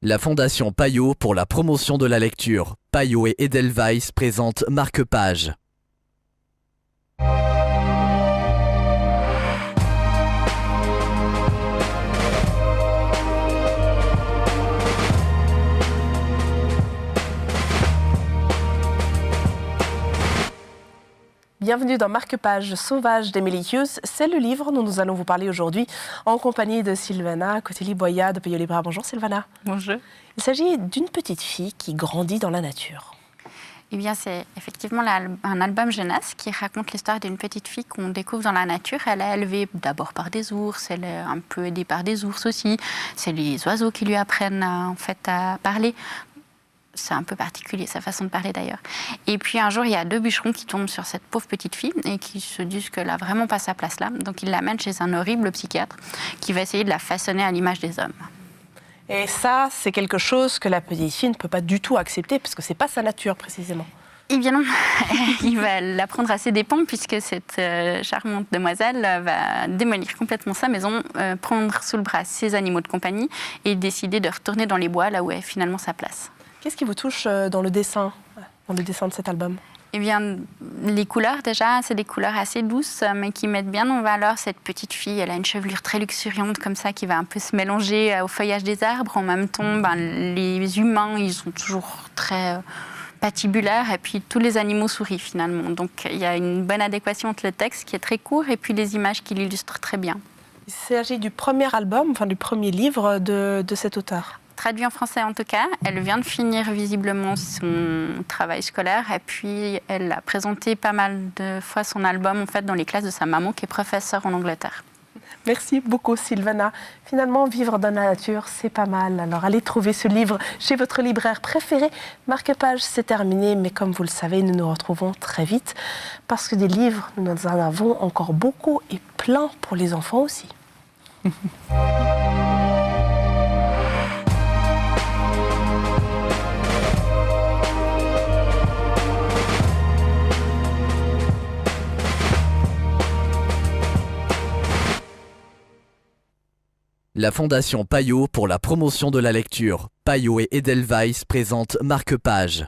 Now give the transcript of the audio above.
La Fondation Payot pour la promotion de la lecture. Payot et Edelweiss présentent Marque-Page. Bienvenue dans Marque-Page sauvage d'Emily Hughes. C'est le livre dont nous allons vous parler aujourd'hui en compagnie de Sylvana Cotelli-Boya de Payot Libraire. Bonjour Sylvana. Bonjour. Il s'agit d'une petite fille qui grandit dans la nature. Eh bien, c'est effectivement un album jeunesse qui raconte l'histoire d'une petite fille qu'on découvre dans la nature. Elle est élevée d'abord par des ours, elle est un peu aidée par des ours aussi. C'est les oiseaux qui lui apprennent à parler. C'est un peu particulier, sa façon de parler d'ailleurs. Et puis un jour, il y a deux bûcherons qui tombent sur cette pauvre petite fille et qui se disent qu'elle n'a vraiment pas sa place là. Donc ils l'amènent chez un horrible psychiatre qui va essayer de la façonner à l'image des hommes. Et ça, c'est quelque chose que la petite fille ne peut pas du tout accepter parce que ce n'est pas sa nature précisément. Eh bien non, il va l'apprendre à ses dépens puisque cette charmante demoiselle va démolir complètement sa maison, prendre sous le bras ses animaux de compagnie et décider de retourner dans les bois là où est finalement sa place. Qu'est-ce qui vous touche dans le dessin de cet album ? Eh bien, les couleurs déjà, c'est des couleurs assez douces, mais qui mettent bien en valeur cette petite fille. Elle a une chevelure très luxuriante comme ça, qui va un peu se mélanger au feuillage des arbres. En même temps, les humains, ils sont toujours très patibulaires, et puis tous les animaux sourient finalement. Donc, il y a une bonne adéquation entre le texte, qui est très court, et puis les images qui l'illustrent très bien. Il s'agit du premier album, enfin du premier livre de cet auteur. Traduit en français en tout cas. Elle vient de finir visiblement son travail scolaire et puis elle a présenté pas mal de fois son album en fait dans les classes de sa maman qui est professeure en Angleterre. Merci beaucoup Sylvana. Finalement, vivre dans la nature, c'est pas mal. Alors allez trouver ce livre chez votre libraire préféré. Marque-Page, c'est terminé, mais comme vous le savez, nous nous retrouvons très vite parce que des livres, nous en avons encore beaucoup et plein pour les enfants aussi. La Fondation Payot pour la promotion de la lecture. Payot et Edelweiss présentent Marque-Page.